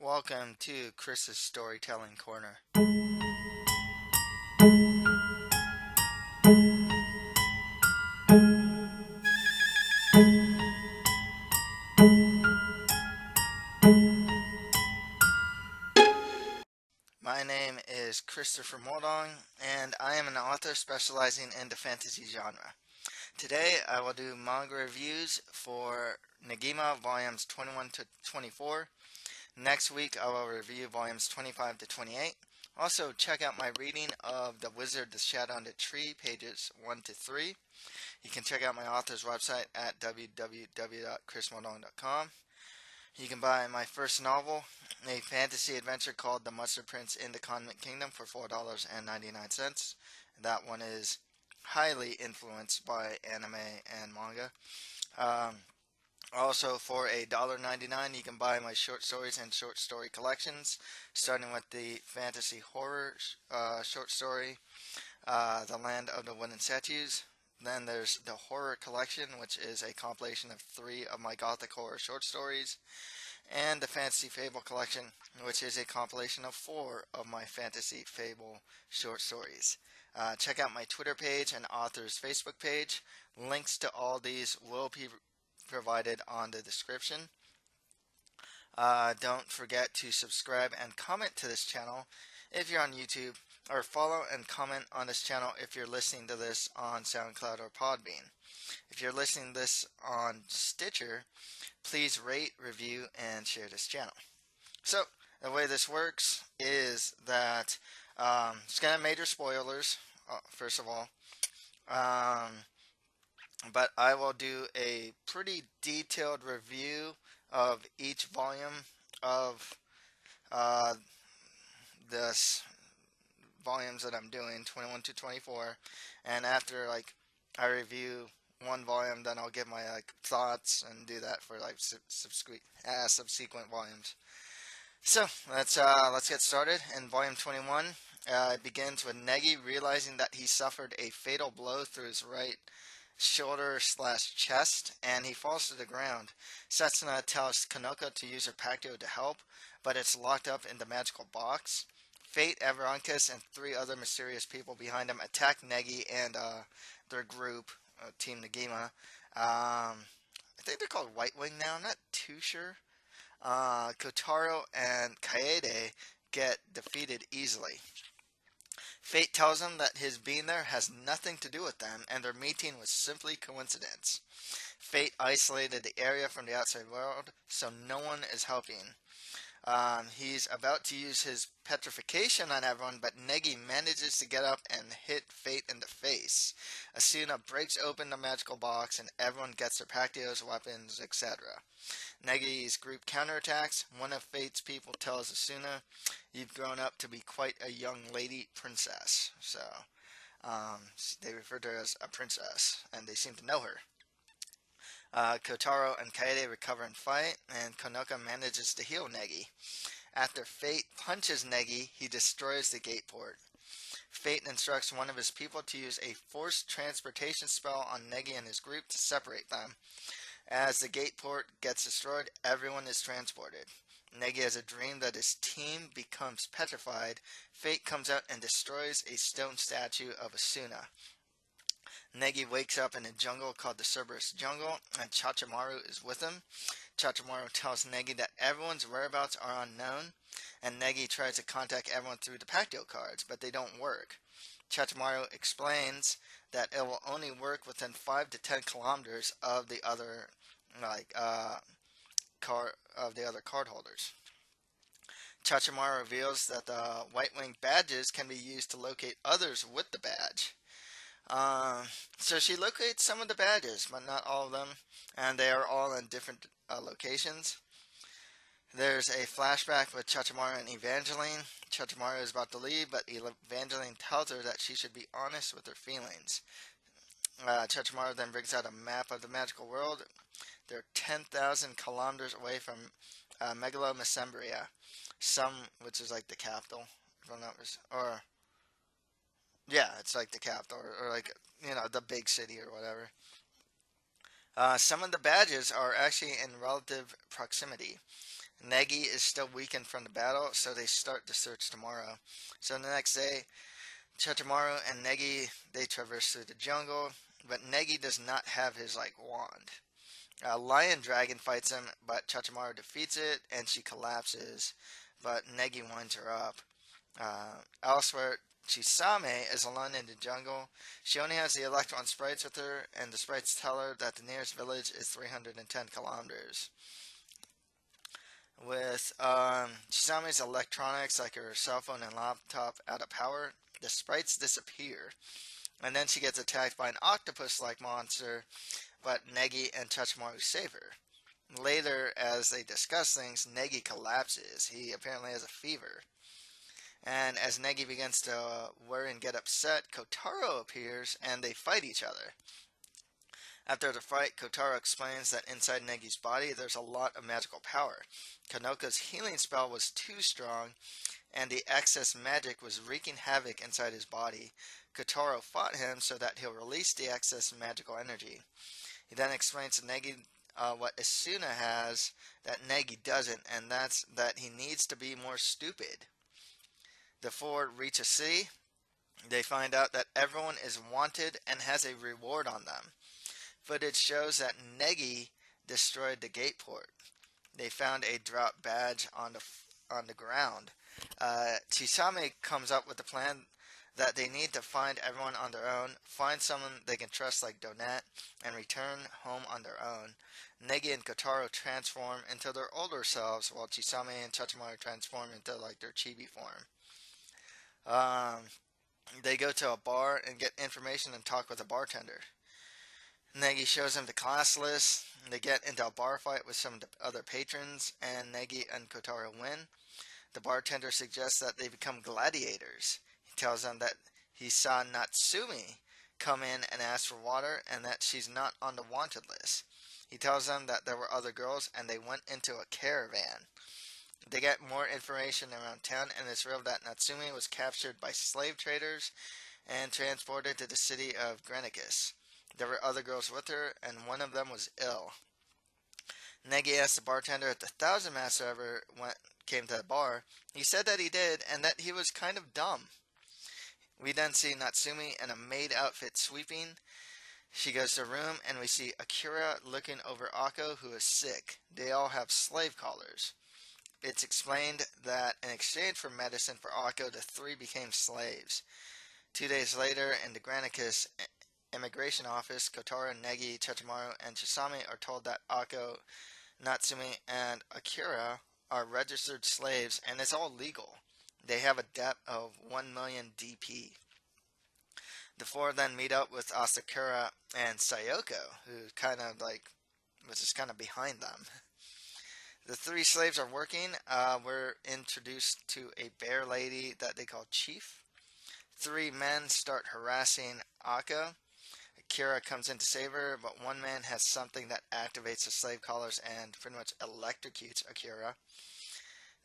Welcome to Chris's Storytelling Corner. My name is Christopher Moldong, and I am an author specializing in the fantasy genre. Today I will do manga reviews for Negima volumes 21 to 24. Next week I will review volumes 25 to 28. Also, check out my reading of The Wizard, the Shadow, and the Tree, pages 1 to 3. You can check out my author's website at www.chrismoldong.com. You can buy my first novel, a fantasy adventure called The Mustard Prince in the Convent Kingdom, for $4.99. That one is highly influenced by anime and manga. Um, Also, for $1.99, you can buy my short stories and short story collections, starting with the fantasy horror short story, The Land of the Wooden Statues. Then there's the horror collection, which is a compilation of 3 of my gothic horror short stories, and the Fantasy Fable collection, which is a compilation of 4 of my Fantasy Fable short stories. Check out my Twitter page and author's Facebook page. Links to all these will be provided on the description. Don't forget to subscribe and comment to this channel if you're on YouTube, or follow and comment on this channel if you're listening to this on SoundCloud or Podbean. If you're listening to this on Stitcher, please rate, review, and share this channel. So, the way this works is that it's going to have major spoilers, first of all. But I will do a pretty detailed review of each volume of uh, this volumes that I'm doing, 21 to 24. And after I review one volume, then I'll give my thoughts and do that for subsequent volumes. So let's get started. In volume 21, it begins with Negi realizing that he suffered a fatal blow through his right shoulder slash chest, and he falls to the ground. Setsuna tells Kanoko to use her Pacto to help, but it's locked up in the magical box. Fate, Everonkus, and 3 other mysterious people behind him attack Negi and their group, Team Negima. I think they're called White Wing now. I'm not too sure. Kotaro and Kaede get defeated easily. Fate tells him that his being there has nothing to do with them, and their meeting was simply coincidence. Fate isolated the area from the outside world, so no one is helping. He's about to use his petrification on everyone, but Negi manages to get up and hit Fate in the face. Asuna breaks open the magical box, and everyone gets their Pactios, weapons, etc. Negi's group counterattacks. One of Fate's people tells Asuna, "You've grown up to be quite a young lady princess." So, they refer to her as a princess, and they seem to know her. Kotaro and Kaede recover and fight, and Konoka manages to heal Negi. After Fate punches Negi, he destroys the gate port. Fate instructs one of his people to use a forced transportation spell on Negi and his group to separate them. As the gate port gets destroyed, everyone is transported. Negi has a dream that his team becomes petrified. Fate comes out and destroys a stone statue of Asuna. Negi wakes up in a jungle called the Cerberus Jungle, and Chachimaru is with him. Chachimaru tells Negi that everyone's whereabouts are unknown, and Negi tries to contact everyone through the Pacto cards, but they don't work. Chachimaru explains that it will only work within 5 to 10 kilometers of the other card holders. Chachimaru reveals that the White Wing badges can be used to locate others with the badge. So she locates some of the badges, but not all of them, and they are all in different locations. There's a flashback with Chachimaru and Evangeline. Chachimaru is about to leave, but Evangeline tells her that she should be honest with her feelings. Chachimaru then brings out a map of the magical world. They're 10,000 kilometers away from Megalomesembria, which is like the capital, if I'm not mistaken, or yeah, it's like the capital, or the big city or whatever. Some of the badges are actually in relative proximity. Negi is still weakened from the battle, so they start the search tomorrow. So the next day, Chachamaru and Negi, they traverse through the jungle, but Negi does not have his wand. A lion dragon fights him, but Chachamaru defeats it and she collapses, but Negi winds her up. Elsewhere, Chisame is alone in the jungle. She only has the Electron sprites with her, and the sprites tell her that the nearest village is 310 kilometers. With Chisame's electronics, like her cell phone and laptop, out of power, the sprites disappear. And then she gets attacked by an octopus-like monster, but Negi and Chachamaru save her. Later, as they discuss things, Negi collapses. He apparently has a fever. And as Negi begins to worry and get upset, Kotaro appears and they fight each other. After the fight, Kotaro explains that inside Negi's body there's a lot of magical power. Kanoko's healing spell was too strong, and the excess magic was wreaking havoc inside his body. Kotaro fought him so that he'll release the excess magical energy. He then explains to Negi what Asuna has that Negi doesn't, and that's that he needs to be more stupid. The four reach a city. They find out that everyone is wanted and has a reward on them. Footage shows that Negi destroyed the gate port. They found a drop badge on the ground. Chisame comes up with the plan that they need to find everyone on their own, find someone they can trust like Donette, and return home on their own. Negi and Kotaro transform into their older selves, while Chisame and Chachamaru transform into their chibi form. They go to a bar and get information and talk with a bartender. Negi shows them the class list. They get into a bar fight with some of the other patrons, and Negi and Kotaro win. The bartender suggests that they become gladiators. He tells them that he saw Natsumi come in and ask for water, and that she's not on the wanted list. He tells them that there were other girls, and they went into a caravan. They get more information around town, and it's revealed that Natsumi was captured by slave traders and transported to the city of Granicus. There were other girls with her, and one of them was ill. Negi asked the bartender if the Thousand Master ever came to the bar. He said that he did, and that he was kind of dumb. We then see Natsumi in a maid outfit sweeping. She goes to a room, and we see Akira looking over Ako, who is sick. They all have slave collars. It's explained that in exchange for medicine for Ako, the three became slaves. 2 days later, in the Granicus immigration office, Kotaro, Negi, Chachamaru, and Chisame are told that Ako, Natsumi, and Akira are registered slaves, and it's all legal. They have a debt of 1 million DP. The four then meet up with Asakura and Sayoko, who was just kind of behind them. The three slaves are working. We're introduced to a bear lady that they call Chief. Three men start harassing Ako. Akira comes in to save her, but one man has something that activates the slave collars and pretty much electrocutes Akira.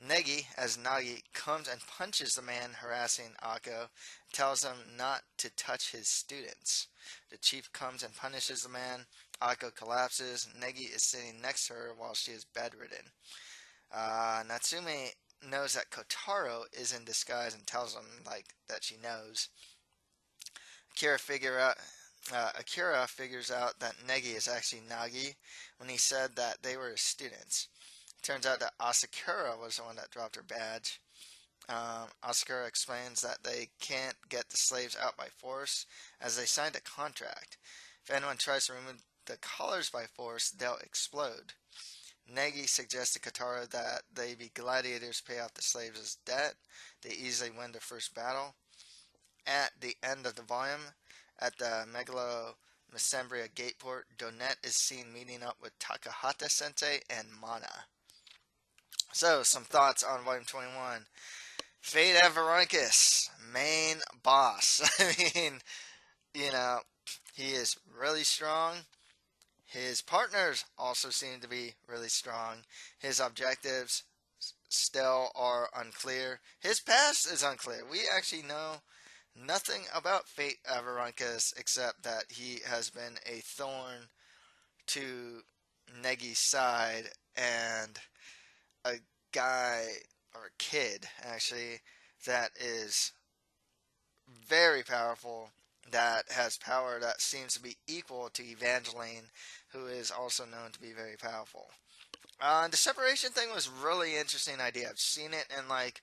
Negi, as Nagi, comes and punches the man harassing Ako, tells him not to touch his students. The chief comes and punishes the man. Ako collapses. Negi is sitting next to her while she is bedridden. Natsumi knows that Kotaro is in disguise and tells him that she knows. Akira figures out that Negi is actually Nagi when he said that they were his students. It turns out that Asakura was the one that dropped her badge. Asakura explains that they can't get the slaves out by force as they signed a contract. If anyone tries to remove the collars by force, they'll explode. Negi suggests to Kotaro that they be gladiators, pay off the slaves' debt. They easily win their first battle. At the end of the volume, at the Megalo-Mesembria Gateport, Donette is seen meeting up with Takahata-sensei and Mana. So, some thoughts on Volume 21. Fate Veronicus, main boss. I mean, he is really strong. His partners also seem to be really strong. His objectives still are unclear. His past is unclear. We actually know nothing about Fate Veronicus except that he has been a thorn to Negi's side, and a guy or a kid actually that is very powerful, that has power that seems to be equal to Evangeline, who is also known to be very powerful. The separation thing was really interesting idea. I've seen it in like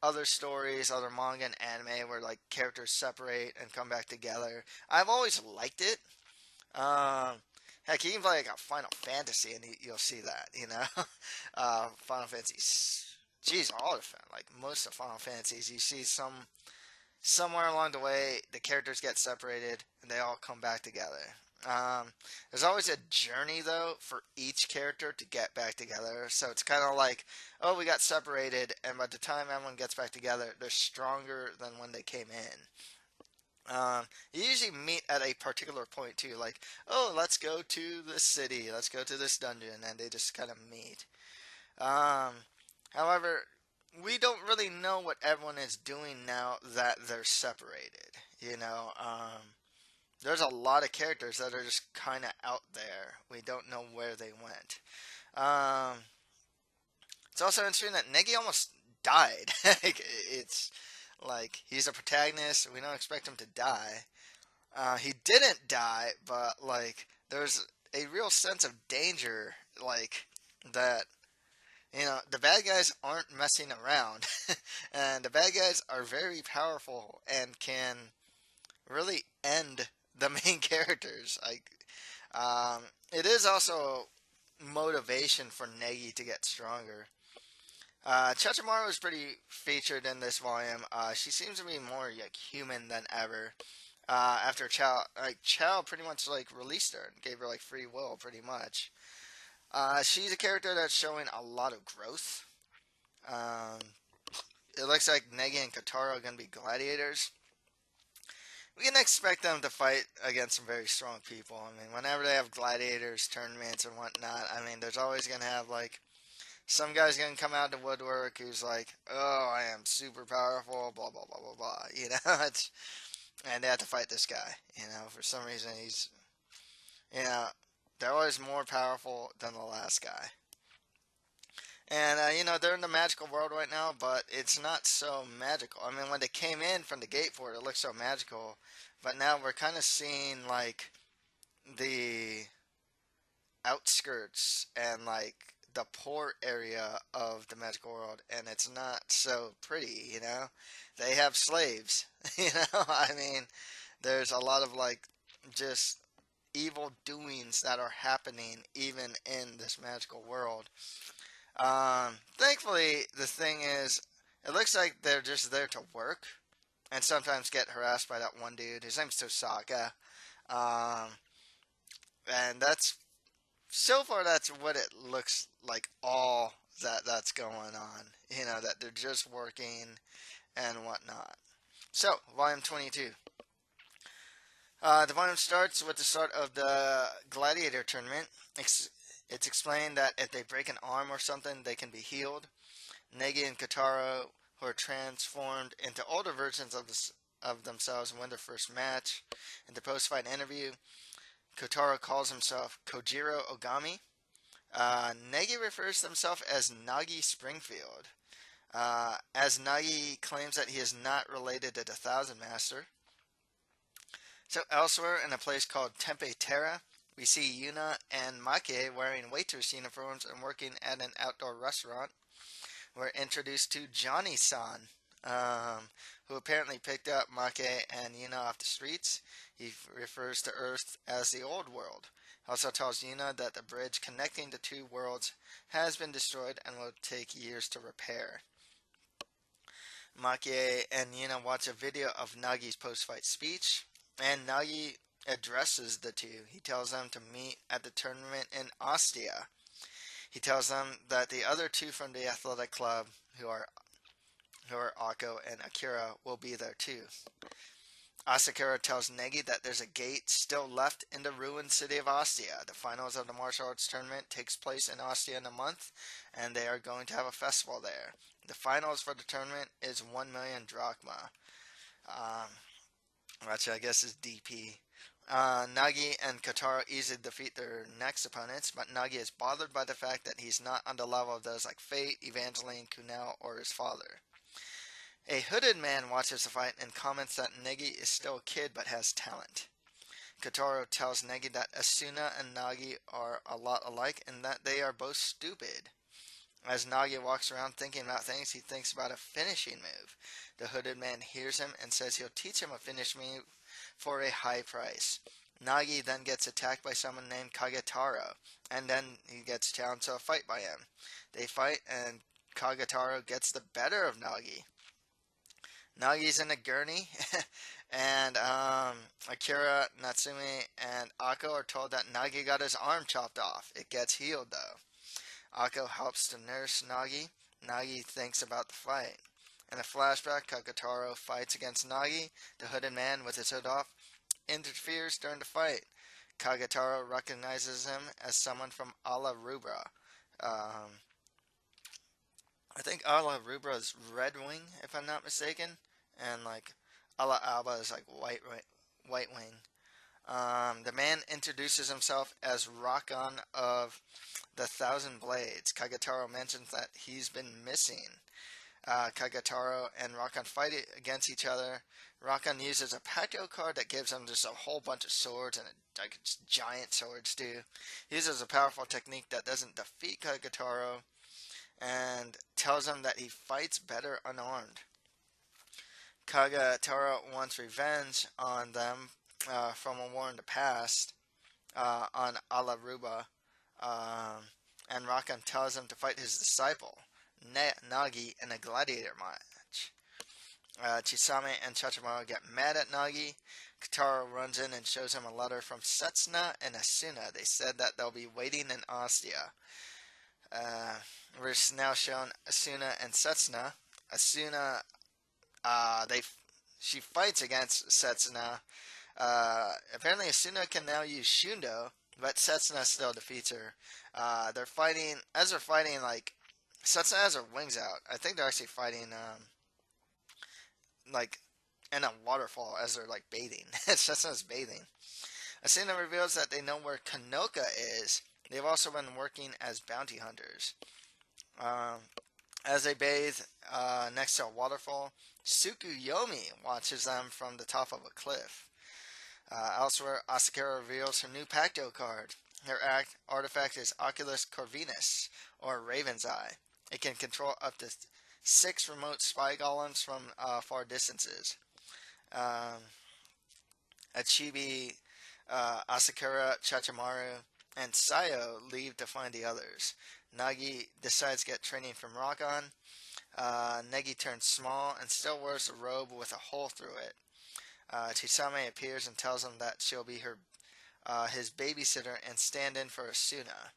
other stories, other manga and anime where like characters separate and come back together. I've always liked it. Um, Heck, you can play like a Final Fantasy and you'll see that. Final Fantasy. Geez, all of them, like most of Final Fantasies, you see somewhere along the way the characters get separated and they all come back together. There's always a journey though for each character to get back together. So it's kind of like, oh, we got separated, and by the time everyone gets back together, they're stronger than when they came in. You usually meet at a particular point too, like, oh, let's go to the city, let's go to this dungeon, and they just kind of meet. Um, However, we don't really know what everyone is doing now that they're separated. There's a lot of characters that are just kind of out there. We don't know where they went. Um, it's also interesting that Negi almost died. It's like he's a protagonist. We don't expect him to die. He didn't die, but like there's a real sense of danger, like that. The bad guys aren't messing around, and the bad guys are very powerful and can really end the main characters. It is also motivation for Negi to get stronger. Chachamaru is pretty featured in this volume. She seems to be more like human than ever. After Chow pretty much like released her and gave her like free will, pretty much. She's a character that's showing a lot of growth. Um, it looks like Negi and Katara are going to be gladiators. We can expect them to fight against some very strong people. I mean, whenever they have gladiators, tournaments, and whatnot, I mean, there's always going to have, like, some guy's going to come out of the woodwork who's like, oh, I am super powerful, blah, blah, blah, blah, blah. And they have to fight this guy. For some reason, you know, they're always more powerful than the last guy. And, they're in the magical world right now, but it's not so magical. I mean, when they came in from the gate for it looked so magical. But now we're kind of seeing, like, the outskirts and, like, the port area of the magical world. And it's not so pretty. They have slaves, I mean, there's a lot of, like, just evil doings that are happening even in this magical world. Thankfully, the thing is, it looks like they're just there to work, and sometimes get harassed by that one dude. His name's Tosaka. Um, and so far that's what it looks like. All that's going on. That they're just working and whatnot. So, volume 22. The volume starts with the start of the gladiator tournament. It's explained that if they break an arm or something, they can be healed. Negi and Katara, who are transformed into older versions of themselves, win their first match. In the post-fight interview, Katara calls himself Kojiro Ogami. Negi refers to himself as Negi Springfield, as Nagi claims that he is not related to the Thousand Master. So elsewhere, in a place called Tempe Terra, we see Yuna and Make wearing waitress uniforms and working at an outdoor restaurant. We're introduced to Johnny-san, who apparently picked up Make and Yuna off the streets. He refers to Earth as the old world. He also tells Yuna that the bridge connecting the two worlds has been destroyed and will take years to repair. Make and Yuna watch a video of Nagi's post-fight speech, and Nagi addresses the two. He tells them to meet at the tournament in Ostia. He tells them that the other two from the athletic club, who are Akko and Akira, will be there too. Asakura tells Negi that there's a gate still left in the ruined city of Ostia. The finals of the martial arts tournament takes place in Ostia in a month, and they are going to have a festival there. The finals for the tournament is 1 million drachma. Which I guess is DP. Nagi and Kotaro easily defeat their next opponents, but Nagi is bothered by the fact that he's not on the level of those like Fate, Evangeline, Kunal, or his father. A hooded man watches the fight and comments that Negi is still a kid but has talent. Kotaro tells Negi that Asuna and Nagi are a lot alike and that they are both stupid. As Nagi walks around thinking about things, he thinks about a finishing move. The hooded man hears him and says he'll teach him a finish move for a high price. Nagi then gets attacked by someone named Kagetaro, and then he gets challenged to a fight by him. They fight, and Kagetaro gets the better of Nagi. Nagi's in a gurney, and Akira, Natsumi, and Ako are told that Nagi got his arm chopped off. It gets healed, though. Ako helps to nurse Nagi. Nagi thinks about the fight. In a flashback, Kagetaro fights against Nagi. The hooded man, with his hood off, interferes during the fight. Kagetaro recognizes him as someone from Ala Rubra. I think Ala Rubra is Red Wing, if I'm not mistaken, and like Ala Alba is like White Wing. The man introduces himself as Rakan of the Thousand Blades. Kagetaro mentions that he's been missing. Kagetaro and Rakan fight against each other. Rakan uses a Pacto card that gives him just a whole bunch of swords and like giant swords too. He uses a powerful technique that doesn't defeat Kagetaro and tells him that he fights better unarmed. Kagetaro wants revenge on them from a war in the past on Alaruba, and Rakan tells him to fight his disciple, Nagi, in a gladiator match. Chisame and Chachamaru get mad at Nagi. Kotaro runs in and shows him a letter from Setsuna and Asuna. They said that they'll be waiting in Ostia. We're now shown Asuna and Setsuna. Asuna, she fights against Setsuna. Apparently Asuna can now use Shundo, but Setsuna still defeats her. They're fighting, like, Setsuna has her wings out. I think they're actually fighting, like, in a waterfall as they're, like, bathing. Setsuna's bathing. Asuna reveals that they know where Kanoka is. They've also been working as bounty hunters. As they bathe next to a waterfall, Tsukuyomi watches them from the top of a cliff. Elsewhere, Asakura reveals her new Pacto card. Her artifact is Oculus Corvinus, or Raven's Eye. It can control up to 6 remote spy golems from far distances. Achibi, Asakura, Chachamaru, and Sayo leave to find the others. Nagi decides to get training from Rakan. Negi turns small and still wears a robe with a hole through it. Chisame appears and tells him that she'll be his babysitter and stand in for Asuna.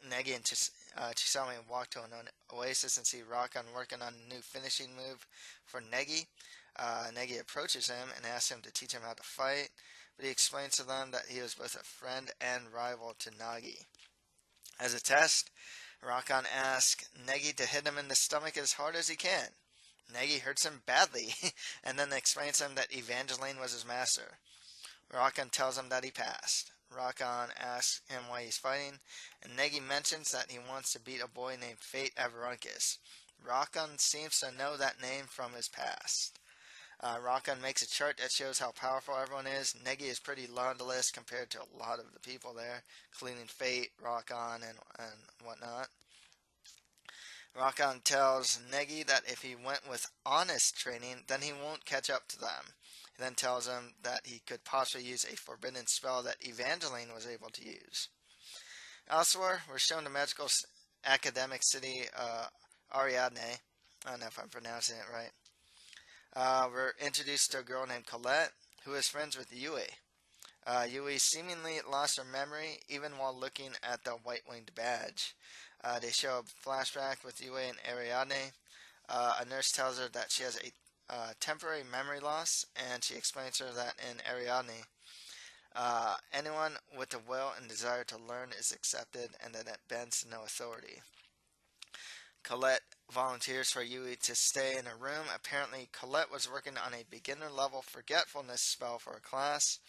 Negi and Chisame walk to an oasis and see Rakan working on a new finishing move for Negi. Negi approaches him and asks him to teach him how to fight, but he explains to them that he was both a friend and rival to Nagi. As a test, Rakan asks Negi to hit him in the stomach as hard as he can. Negi hurts him badly, and then explains to him that Evangeline was his master. Rakan tells him that he passed. Rakan asks him why he's fighting, and Negi mentions that he wants to beat a boy named Fate Avarankis. Rakan seems to know that name from his past. Rakan makes a chart that shows how powerful everyone is. Negi is pretty low on the list compared to a lot of the people there, including Fate, Rakan, and whatnot. Rakan tells Negi that if he went with honest training, then he won't catch up to them. He then tells him that he could possibly use a forbidden spell that Evangeline was able to use. Elsewhere, we're shown the magical academic city Ariadne. I don't know if I'm pronouncing it right. We're introduced to a girl named Colette, who is friends with Yui. Yui seemingly lost her memory even while looking at the white-winged badge. They show a flashback with Yui and Ariadne. A nurse tells her that she has a temporary memory loss, and she explains to her that in Ariadne, anyone with the will and desire to learn is accepted, and that it bends to no authority. Colette volunteers for Yui to stay in a room. Apparently, Colette was working on a beginner-level forgetfulness spell for a class.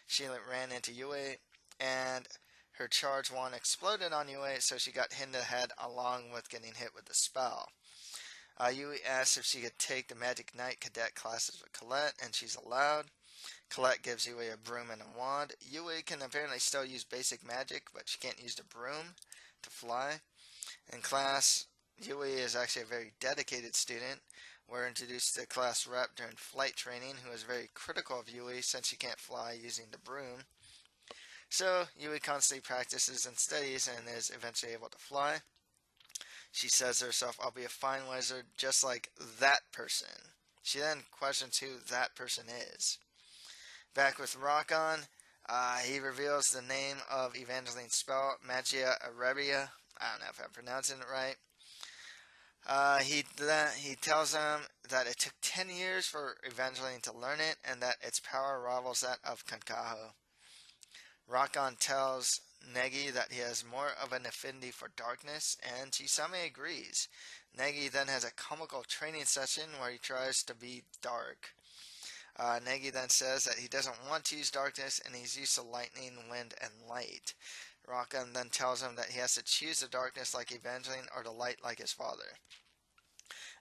She ran into Yui, and her charge wand exploded on Yui, so she got hit in the head along with getting hit with the spell. Yui asks if she could take the Magic Knight cadet classes with Colette, and she's allowed. Colette gives Yui a broom and a wand. Yui can apparently still use basic magic, but she can't use the broom to fly. In class, Yui is actually a very dedicated student. We're introduced to class rep during flight training, who is very critical of Yui since she can't fly using the broom. So Yui constantly practices and studies and is eventually able to fly. She says to herself, "I'll be a fine wizard just like that person." She then questions who that person is. Back with Rockon, he reveals the name of Evangeline's spell, Magia Arebia. I don't know if I'm pronouncing it right. He tells them that it took 10 years for Evangeline to learn it, and that its power rivals that of Kankaho. Rockon tells Negi that he has more of an affinity for darkness, and Chisame agrees. Negi then has a comical training session where he tries to be dark. Negi then says that he doesn't want to use darkness, and he's used to lightning, wind, and light. Rockon then tells him that he has to choose the darkness like Evangeline or the light like his father.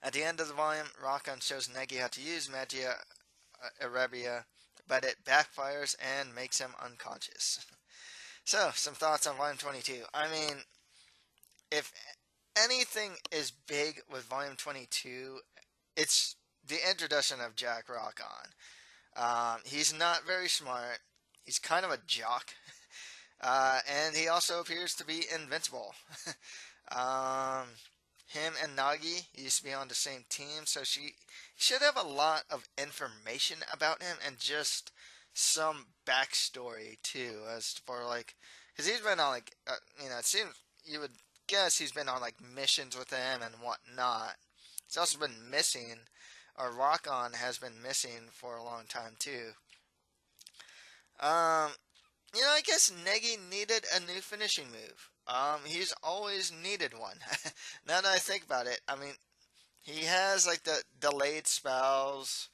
At the end of the volume, Rockon shows Negi how to use Magia Arebia, but it backfires and makes him unconscious. So, some thoughts on Volume 22. I mean, if anything is big with Volume 22, it's the introduction of Jack Rockon. He's not very smart. He's kind of a jock. And he also appears to be invincible. Him and Nagi used to be on the same team, so she should have a lot of information about him and just some backstory too, as for like, because he's been on like, it seems you would guess he's been on like missions with him and whatnot. He's also been missing, or Rockon has been missing for a long time too. I guess Negi needed a new finishing move. He's always needed one. Now that I think about it, I mean, he has like the delayed spells.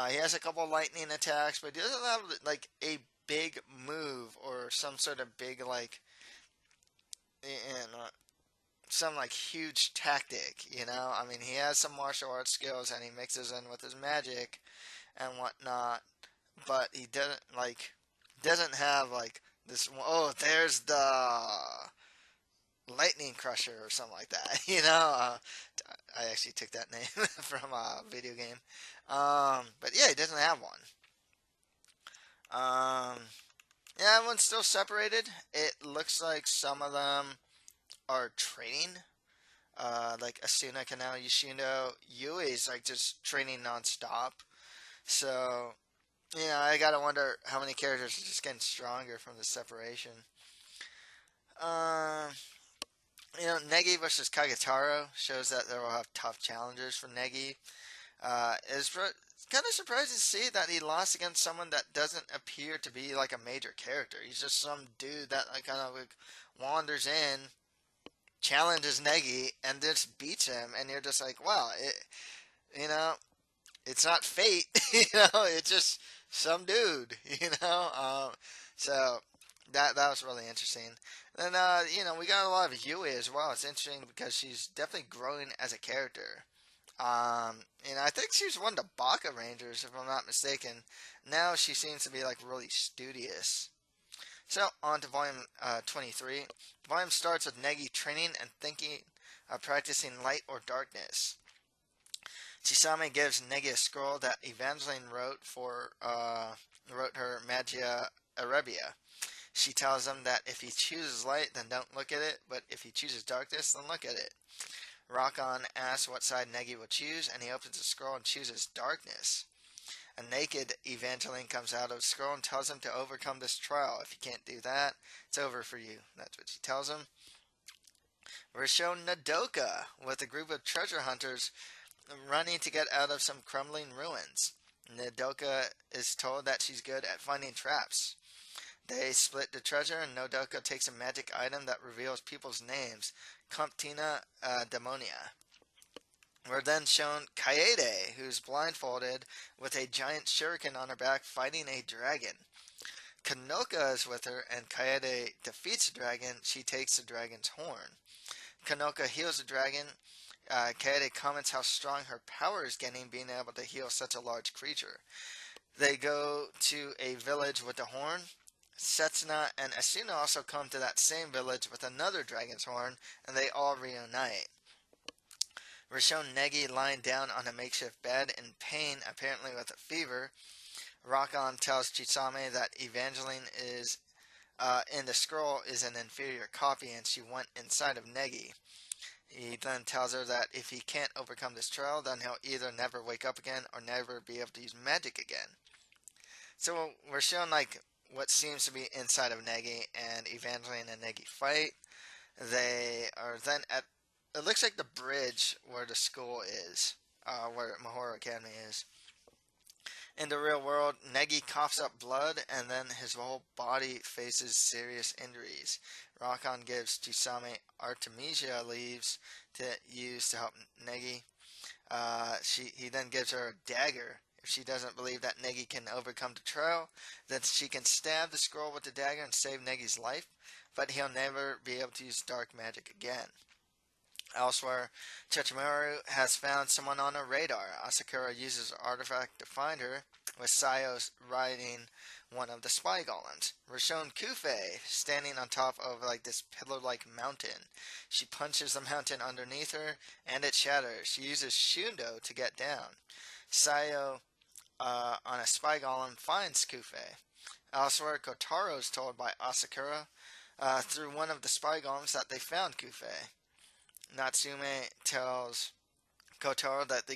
He has a couple lightning attacks, but he doesn't have like a big move or some sort of big like, some like huge tactic. I mean, he has some martial arts skills and he mixes in with his magic and whatnot, but he doesn't have like this. Oh, there's the Lightning Crusher or something like that. I actually took that name from a video game. But yeah, he doesn't have one. Yeah, everyone's still separated. It looks like some of them are training. Like Asuna, Kanao, Yushindo, Yui's like just training nonstop. So, I gotta wonder how many characters are just getting stronger from the separation. Negi versus Kagetaro shows that they will have tough challengers for Negi. It's kind of surprising to see that he lost against someone that doesn't appear to be like a major character. He's just some dude that like kind of like wanders in, challenges Negi, and just beats him, and you're just like, wow, it's not fate, it's just some dude, so that was really interesting. Then, we got a lot of Yui as well. It's interesting because she's definitely growing as a character. I think she's one of the Baka Rangers, if I'm not mistaken. Now she seems to be like really studious. So, on to Volume 23. The volume starts with Negi training and thinking, practicing light or darkness. Chisame gives Negi a scroll that Evangeline wrote her Magia Arebia. She tells him that if he chooses light, then don't look at it, but if he chooses darkness, then look at it. Rockon asks what side Negi will choose, and he opens the scroll and chooses darkness. A naked Evangeline comes out of the scroll and tells him to overcome this trial. If you can't do that, it's over for you. That's what she tells him. We're shown Nodoka with a group of treasure hunters running to get out of some crumbling ruins. Nodoka is told that she's good at finding traps. They split the treasure, and Nodoka takes a magic item that reveals people's names, Comptina Demonia. We're then shown Kaede, who's blindfolded with a giant shuriken on her back fighting a dragon. Kanoka is with her, and Kaede defeats the dragon. She takes the dragon's horn. Kanoka heals the dragon. Kaede comments how strong her power is getting, being able to heal such a large creature. They go to a village with the horn. Setsuna and Asuna also come to that same village with another dragon's horn, and they all reunite. We're shown Negi lying down on a makeshift bed in pain, apparently with a fever. Rakan tells Chisame that Evangeline is in the scroll is an inferior copy, and she went inside of Negi. He then tells her that if he can't overcome this trial, then he'll either never wake up again or never be able to use magic again. So we're shown like what seems to be inside of Negi, and Evangeline and Negi fight. They are then at, it looks like the bridge where the school is, where Mahoro Academy is. In the real world, Negi coughs up blood, and then his whole body faces serious injuries. Rakan gives Chisame Artemisia leaves to use to help Negi. He then gives her a dagger. If she doesn't believe that Negi can overcome the trial, then she can stab the scroll with the dagger and save Negi's life, but he'll never be able to use dark magic again. Elsewhere, Chichimaru has found someone on her radar. Asakura uses an artifact to find her, with Sayo riding one of the spy golems. We're shown Kufei standing on top of like this pillar-like mountain. She punches the mountain underneath her, and it shatters. She uses Shundo to get down. Sayo, on a spy golem, finds Kufei. Elsewhere, Kotaro is told by Asakura through one of the spy golems that they found Kufei. Natsume tells Kotaro that they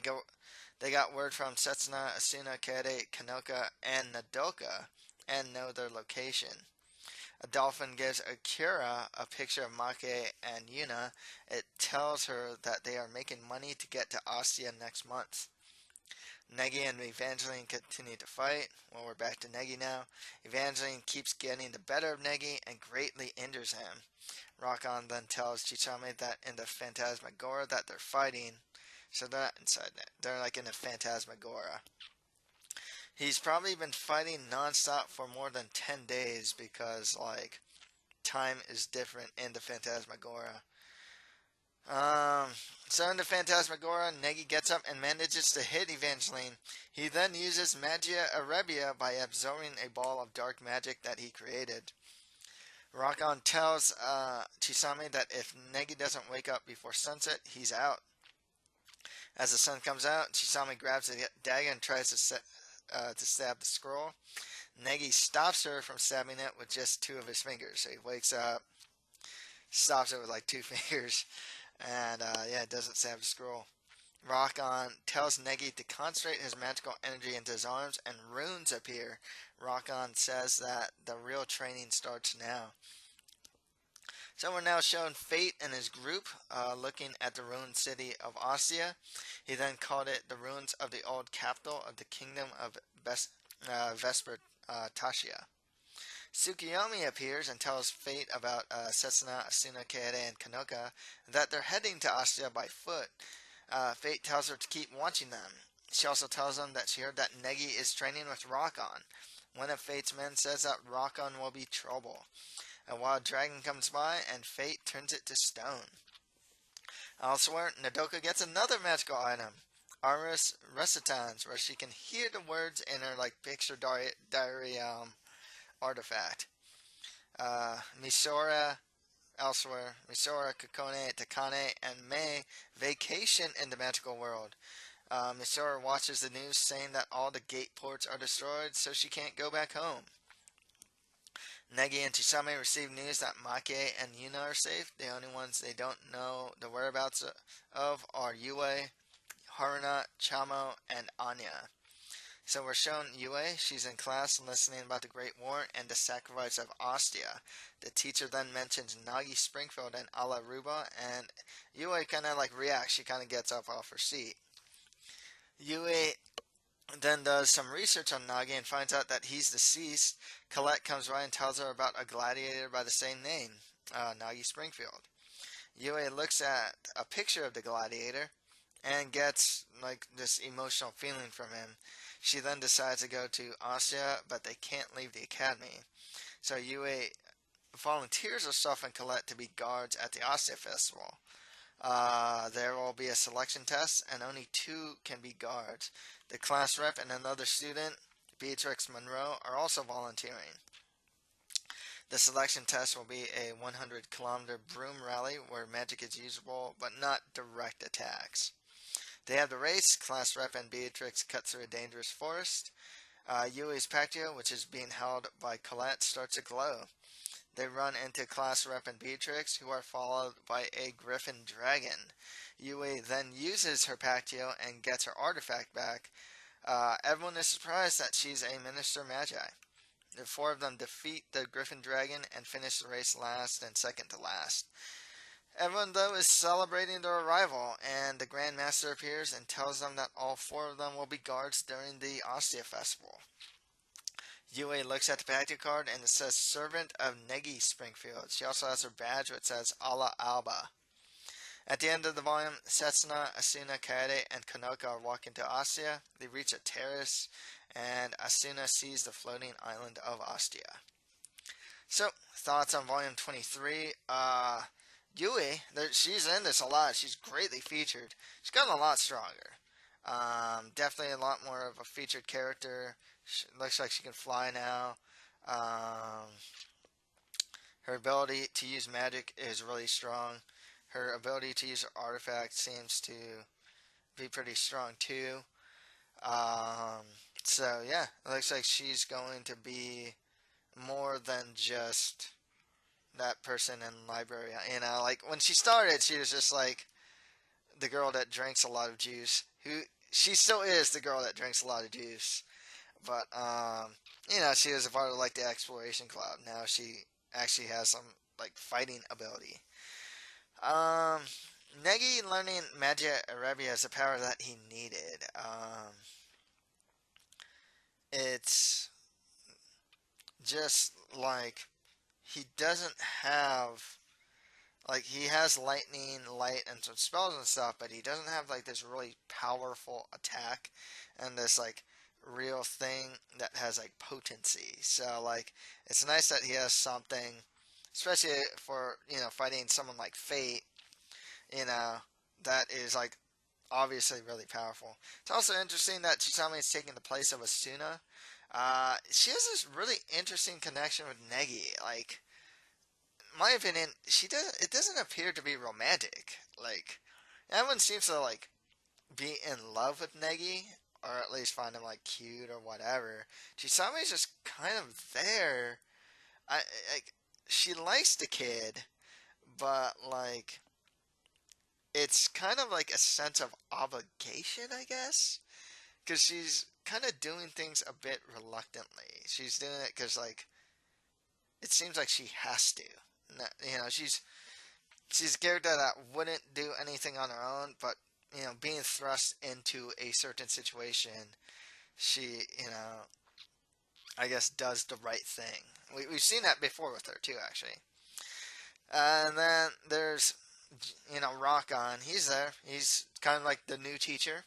got word from Setsuna, Asuna, Kaede, Kanoka, and Nodoka, and know their location. A dolphin gives Akira a picture of Make and Yuna. It tells her that they are making money to get to Ostia next month. Negi and Evangeline continue to fight. Well, we're back to Negi now. Evangeline keeps getting the better of Negi and greatly injures him. Rakan then tells Chisame that in the Phantasmagoria that they're fighting. So they're not inside that. They're like in the Phantasmagoria. He's probably been fighting nonstop for more than 10 days because like time is different in the Phantasmagoria. So in the Phantasmagoria, Negi gets up and manages to hit Evangeline. He then uses Magia Erebia by absorbing a ball of dark magic that he created. Rakan tells Chisame that if Negi doesn't wake up before sunset, he's out. As the sun comes out, Chisame grabs a dagger and tries to stab the scroll. Negi stops her from stabbing it with just 2 of his fingers. So he wakes up, stops it with like 2 fingers, and it doesn't stab the scroll. Rakan tells Negi to concentrate his magical energy into his arms, and runes appear. Rakan says that the real training starts now. So we're now shown Fate and his group looking at the ruined city of Ostia. He then called it the ruins of the old capital of the kingdom of Vespertatia. Tsukiyomi appears and tells Fate about Setsuna, Asuna, Kaede, and Kanoka that they're heading to Ostia by foot. Fate tells her to keep watching them. She also tells them that she heard that Negi is training with Rakan. One of Fate's men says that Rakan will be trouble. A wild dragon comes by, and Fate turns it to stone. Elsewhere, Nodoka gets another magical item, Aris Recitans, where she can hear the words in her like picture diary artifact. Misora, elsewhere, Misora, Kokone, Takane, and Mei vacation in the magical world. Misora watches the news saying that all the gate ports are destroyed, so she can't go back home. Negi and Chisame receive news that Make and Yuna are safe. The only ones they don't know the whereabouts of are Yue, Haruna, Chamo, and Anya. So we're shown Yue. She's in class listening about the Great War and the sacrifice of Ostia. The teacher then mentions Negi Springfield and Alaruba, and Yue kind of like reacts. She kind of gets up off her seat. Yue then does some research on Nagi and finds out that he's deceased. Colette comes by and tells her about a gladiator by the same name, Negi Springfield. Yue looks at a picture of the gladiator. and gets like this emotional feeling from him. She then decides to go to Asya, but they can't leave the academy. So Yue volunteers herself and Colette to be guards at the Asya festival. There will be a selection test, and only two can be guards. The class rep and another student, Beatrix Monroe, are also volunteering. The selection test will be a 100-kilometer broom rally where magic is usable, but not direct attacks. They have the race. Class rep and Beatrix cut through a dangerous forest. Yui's patio, which is being held by Colette, starts to glow. They run into class rep and Beatrix, who are followed by a griffin dragon. Yui then uses her patio and gets her artifact back. Everyone is surprised that she's a minister magi. The four of them defeat the griffin dragon and finish the race last and second to last. Everyone, though, is celebrating their arrival, and the Grand Master appears and tells them that all four of them will be guards during the Ostia Festival. Yue looks at the patio card and it says Servant of Negi Springfield. She also has her badge which says Ala Alba. At the end of the volume, Setsuna, Asuna, Kaede, and Konoka are walking to Ostia. They reach a terrace, and Asuna sees the floating island of Ostia. So, thoughts on volume 23. Yui, she's in this a lot. She's greatly featured. She's gotten a lot stronger. Definitely a lot more of a featured character. She looks like she can fly now. Her ability to use magic is really strong. Her ability to use her artifact seems to be pretty strong too. So yeah, it looks like she's going to be more than just that person in library. You know, like when she started, she was just like the girl that drinks a lot of juice. Who she still is the girl that drinks a lot of juice, but you know, she was a part of like the exploration club. Now she actually has some like fighting ability. Negi learning Magia Arabia is a power that he needed. It's just like he doesn't have like he has lightning, light, and some spells and stuff, but he doesn't have like this really powerful attack and this like real thing that has like potency. So like it's nice that he has something, especially for fighting someone like Fate, you know, that is like obviously really powerful. It's also interesting that Chisame is taking the place of Asuna. She has this really interesting connection with Negi. Like, in my opinion, she doesn't. It doesn't appear to be romantic. Like, everyone seems to like be in love with Negi, or at least find him like cute or whatever. Chisame's just kind of there. I like she likes the kid, but like it's kind of like a sense of obligation, I guess, because she's kind of doing things a bit reluctantly. She's doing it because like it seems like she has to. You know, she's a character that wouldn't do anything on her own, but being thrust into a certain situation, she I guess does the right thing. We've seen that before with her too, actually. And then there's Rock On. He's there. He's kind of like the new teacher.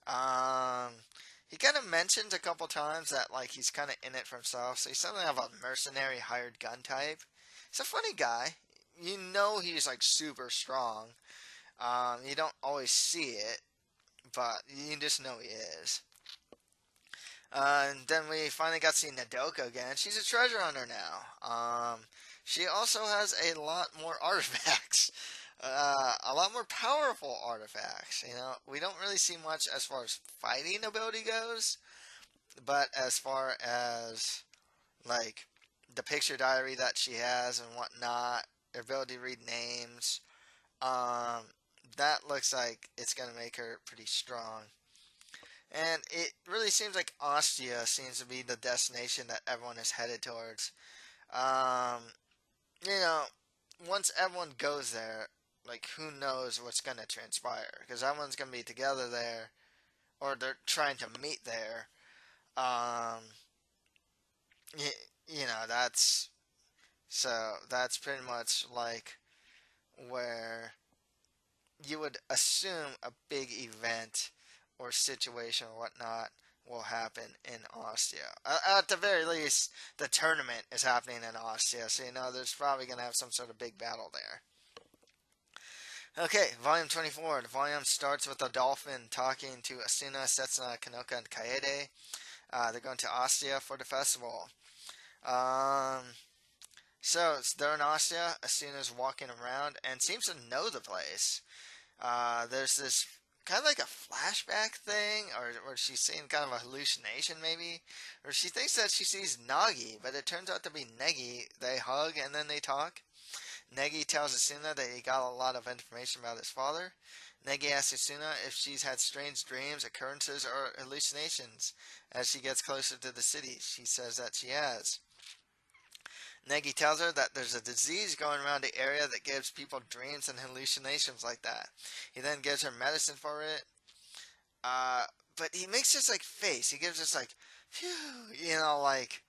Um, he kind of mentions a couple times that like he's kind of in it for himself. So he's something of a mercenary hired gun type. He's a funny guy. You know he's like super strong. You don't always see it, but you just know he is. And then we finally got to see Nadoko again. She's a treasure hunter now. She also has a lot more artifacts. A lot more powerful artifacts. We don't really see much as far as fighting ability goes, but as far as like the picture diary that she has and whatnot, her ability to read names, that looks like it's gonna make her pretty strong. And it really seems like Ostia seems to be the destination that everyone is headed towards. Um, you know, once everyone goes there, like who knows what's gonna transpire? Because everyone's gonna be together there, or they're trying to meet there. Um, you, that's so that's pretty much like where you would assume a big event or situation or whatnot will happen in Ostia. At the very least, the tournament is happening in Ostia, so you know there's probably going to have some sort of big battle there. Okay, volume 24. The volume starts with a dolphin talking to Asuna, Setsuna, Kanoka, and Kaede. They're going to Ostia for the festival. Um, so they're in Ostia. Asuna's walking around and seems to know the place. There's this kind of like a flashback thing, or she's seeing kind of a hallucination maybe, or she thinks that she sees Nagi, but it turns out to be Negi. They hug and then they talk. Negi tells Asuna that he got a lot of information about his father. Negi asks Asuna if she's had strange dreams, occurrences, or hallucinations as she gets closer to the city. She says that she has. Negi tells her that there's a disease going around the area that gives people dreams and hallucinations like that. He then gives her medicine for it. Uh, but he makes this like face. He gives this like, phew, like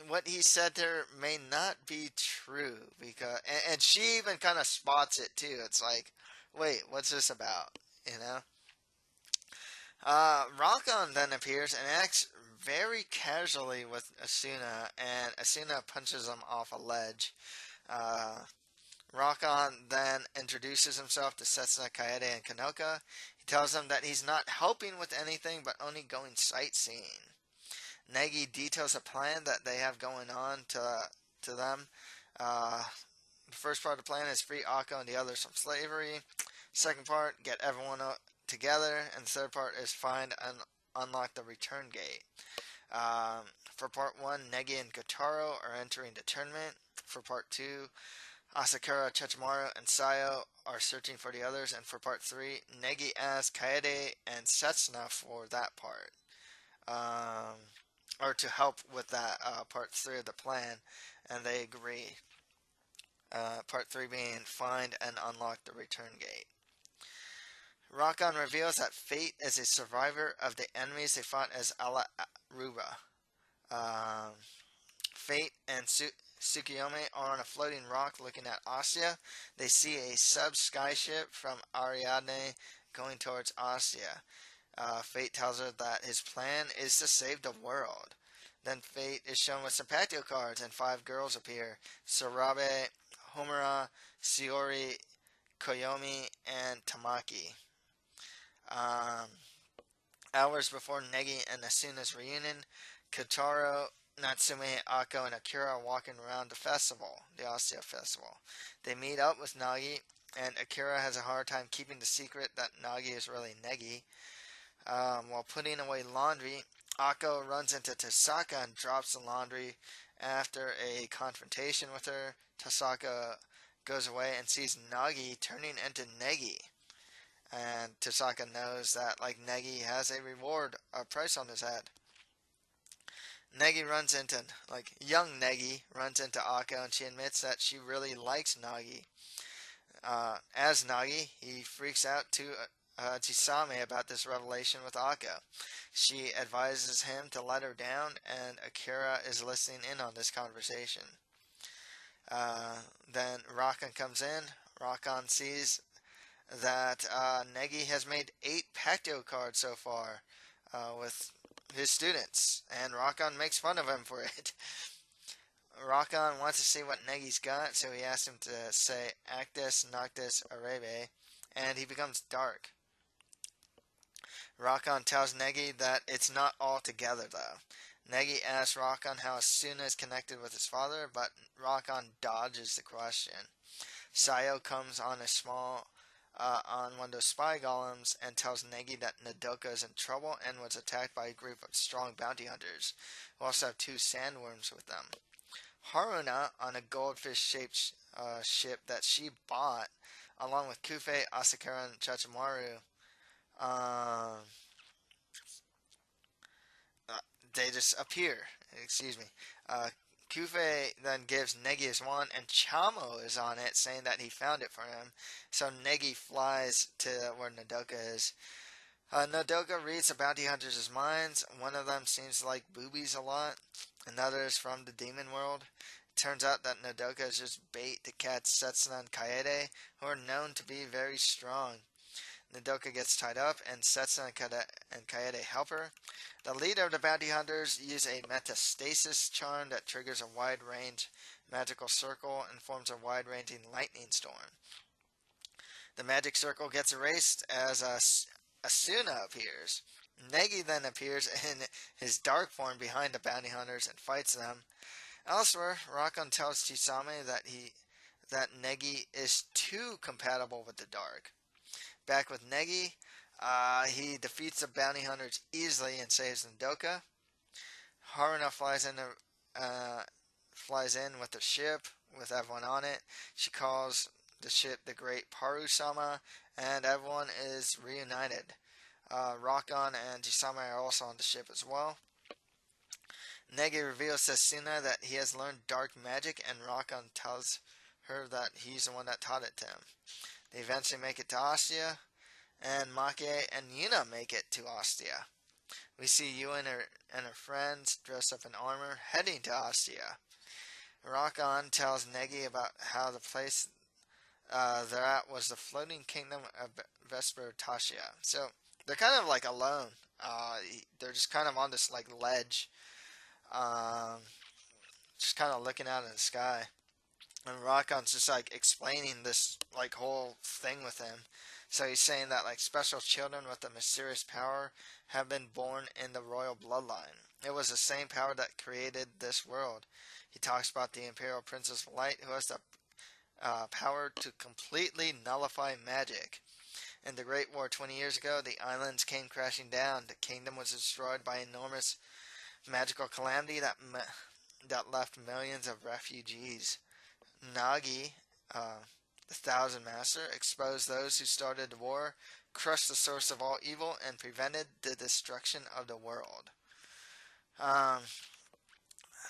what he said to her may not be true because, and she even kind of spots it too. It's like, wait, what's this about? You know. Rockon then appears and acts very casually with Asuna, and Asuna punches him off a ledge. Uh, Rockon then introduces himself to Setsuna, Kaede, and Kanoka. He tells them that he's not helping with anything but only going sightseeing. Negi details a plan that they have going on to them. Uh, the first part of the plan is free Akko and the others from slavery. Second part, get everyone together. And the third part is find and unlock the return gate. For part 1, Negi and Kotaro are entering the tournament. For part 2, Asakura, Chichimaru, and Sayo are searching for the others. And for part 3, Negi asks Kaede and Setsuna for that part. Or to help with that part 3 of the plan, and they agree. Part 3 being find and unlock the return gate. Rockon reveals that Fate is a survivor of the enemies they fought as Ala Ruba. Fate and Tsukiyomi are on a floating rock looking at Ostia. They see a sub-sky ship from Ariadne going towards Ostia. Fate tells her that his plan is to save the world. Then Fate is shown with some patio cards and 5 girls appear. Sorabe, Homura, Shiori, Koyomi, and Tamaki. Hours before Negi and Asuna's reunion, Kotaro, Natsume, Akko, and Akira are walking around the festival, the Ostia Festival. They meet up with Nagi, and Akira has a hard time keeping the secret that Nagi is really Negi. While putting away laundry, Akko runs into Tasaka and drops the laundry. After a confrontation with her, Tasaka goes away and sees Nagi turning into Negi. And Tasaka knows that, like Negi, has a reward, a price on his head. Young Negi runs into Akko and she admits that she really likes Nagi. As Nagi, he freaks out to Chisame about this revelation with Akko. She advises him to let her down, and Akira is listening in on this conversation. Then Rakan comes in. Rakan sees that Negi has made 8 Pacto cards so far with his students, and Rakan makes fun of him for it. Rakan wants to see what Negi's got, so he asks him to say Actus Noctis Arebe, and he becomes dark. Rakan tells Negi that it's not all together, though. Negi asks Rakan how Asuna is connected with his father, but Rakan dodges the question. Sayo comes on on one of those spy golems and tells Negi that Nodoka is in trouble and was attacked by a group of strong bounty hunters, who also have 2 sandworms with them. Haruna, on a goldfish-shaped ship that she bought, along with Kufe, Asakura, and Chichimaru, they just appear. Excuse me. Kufe then gives Negi his wand, and Chamo is on it, saying that he found it for him. So Negi flies to where Nodoka is. Nodoka reads the bounty hunters' minds. One of them seems to like boobies a lot. Another is from the demon world. turns out that Nodoka is just bait to catch Setsuna and Kaede, who are known to be very strong. Nodoka gets tied up, and Setsuna and Kaede help her. The leader of the bounty hunters use a metastasis charm that triggers a wide-range magical circle and forms a wide-ranging lightning storm. The magic circle gets erased as Asuna appears. Negi then appears in his dark form behind the bounty hunters and fights them. Elsewhere, Rakon tells Chisame that Negi is too compatible with the dark. Back with Negi, he defeats the bounty hunters easily and saves Nodoka. Haruna flies in with the ship with everyone on it. She calls the ship the Great Paru-sama, and everyone is reunited. Rakon and Jisame are also on the ship as well. Negi reveals to Asuna that he has learned dark magic, and Rakon tells her that he's the one that taught it to him. They eventually make it to Ostia, and Make and Yuna make it to Ostia. We see Yuna and her friends dressed up in armor heading to Ostia. Rakon tells Negi about how the place they're at was the floating kingdom of Vespertasia. So they're kind of like alone. They're just kind of on this like ledge, just kind of looking out in the sky. And Rakon's just like explaining this like whole thing with him. So he's saying that like special children with a mysterious power have been born in the royal bloodline. It was the same power that created this world. He talks about the Imperial Princess of Light, who has the power to completely nullify magic. In the Great War 20 years ago, the islands came crashing down. The kingdom was destroyed by enormous magical calamity that left millions of refugees. Nagi, the Thousand Master, exposed those who started the war, crushed the source of all evil, and prevented the destruction of the world.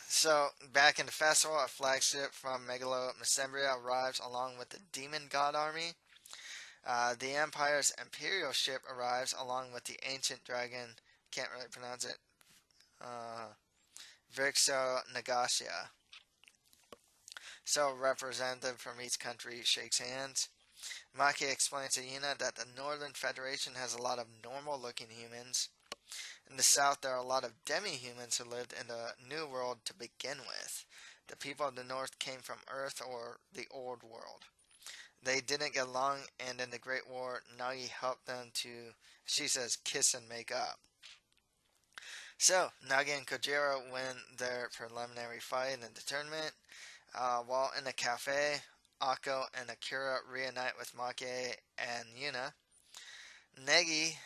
So, back in the festival, a flagship from Megalo Mesembria arrives along with the Demon God Army. The Empire's Imperial ship arrives along with the ancient dragon, can't really pronounce it, Vixo Nagasia. So, a representative from each country shakes hands. Maki explains to Yuna that the Northern Federation has a lot of normal-looking humans. In the south, there are a lot of demi-humans who lived in the New World to begin with. The people of the north came from Earth or the Old World. They didn't get along, and in the Great War, Nagi helped them to, she says, kiss and make up. So, Nagi and Kojiro win their preliminary fight in the tournament. While in the cafe, Akko and Akira reunite with Make and Yuna. Negi's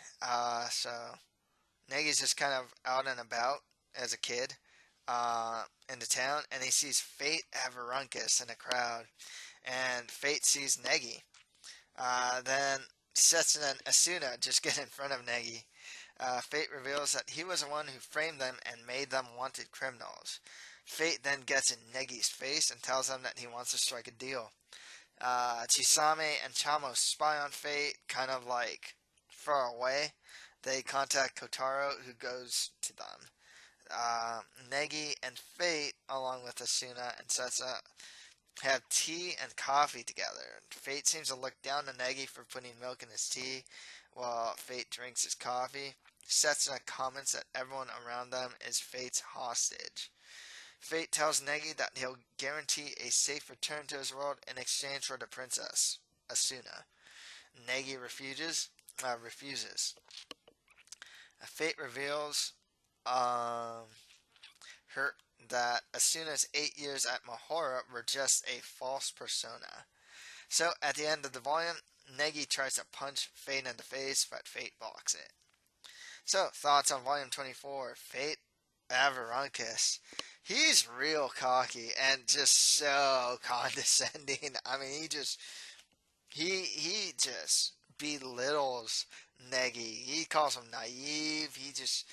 just kind of out and about as a kid in the town, and he sees Fate Avarunkus in the crowd, and Fate sees Negi. Then Setsuna and Asuna just get in front of Negi. Fate reveals that he was the one who framed them and made them wanted criminals. Fate then gets in Negi's face and tells them that he wants to strike a deal. Chisame and Chamo spy on Fate, kind of like far away. They contact Kotaro, who goes to them. Negi and Fate, along with Asuna and Setsa, have tea and coffee together. Fate seems to look down on Negi for putting milk in his tea, while Fate drinks his coffee. Setsa comments that everyone around them is Fate's hostage. Fate tells Negi that he'll guarantee a safe return to his world in exchange for the princess, Asuna. Negi refuses. Fate reveals her that Asuna's 8 years at Mahora were just a false persona. So, at the end of the volume, Negi tries to punch Fate in the face, but Fate blocks it. So, thoughts on Volume 24, Fate Avarunkus. He's real cocky and just so condescending. I mean, he just belittles Negi. He calls him naive. He just,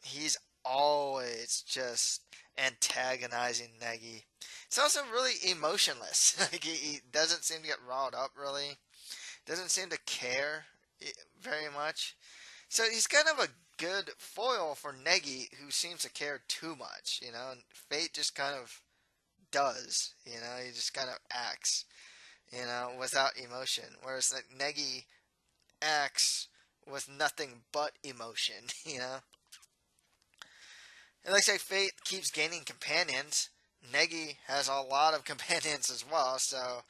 he's always just antagonizing Negi. He's also really emotionless. Like he doesn't seem to get riled up really. Doesn't seem to care very much. So he's kind of a good foil for Negi, who seems to care too much, And Fate just kind of does. He just kind of acts, without emotion. Whereas like Negi acts with nothing but emotion. It looks like Fate keeps gaining companions. Negi has a lot of companions as well, so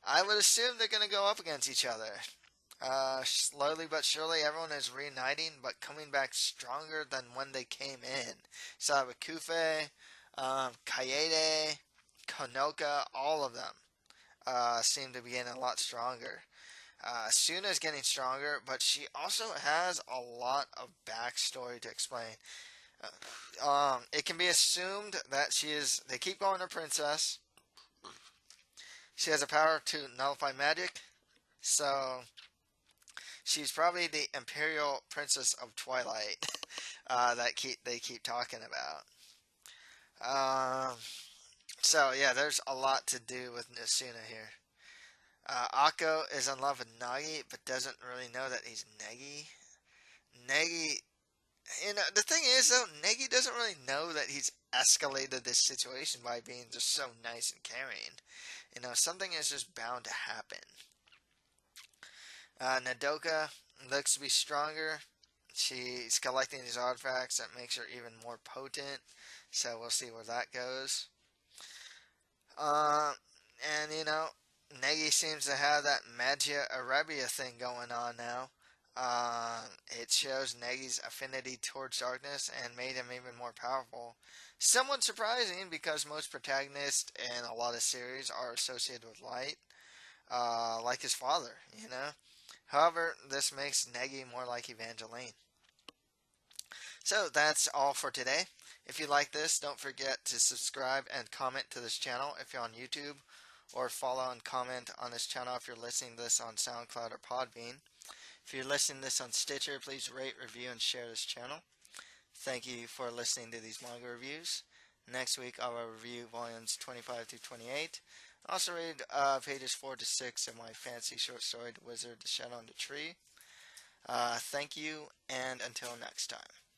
I would assume they're going to go up against each other. Slowly but surely, everyone is reuniting, but coming back stronger than when they came in. So with Kufe, Kaede, Konoka, all of them seem to be getting a lot stronger. Asuna is getting stronger, but she also has a lot of backstory to explain. It can be assumed that they keep calling her princess. She has a power to nullify magic, so she's probably the Imperial Princess of Twilight they keep talking about. Um, so yeah, there's a lot to do with Asuna here. Akko is in love with Nagi, but doesn't really know that he's Negi. Negi, the thing is though, Negi doesn't really know that he's escalated this situation by being just so nice and caring. Something is just bound to happen. Nadoka looks to be stronger. She's collecting these artifacts that makes her even more potent. So we'll see where that goes. Uh, and Negi seems to have that Magia Arabia thing going on now. It shows Negi's affinity towards darkness and made him even more powerful. Somewhat surprising because most protagonists in a lot of series are associated with light, like his father. However, this makes Negi more like Evangeline. So that's all for today. If you like this, don't forget to subscribe and comment to this channel if you're on YouTube, or follow and comment on this channel if you're listening to this on SoundCloud or Podbean. If you're listening to this on Stitcher, please rate, review, and share this channel. Thank you for listening to these manga reviews. Next week, I will review volumes 25 through 28. I also read pages 4 to 6 of my fancy short story, The Wizard, the Shadow, and the Tree. Thank you, and until next time.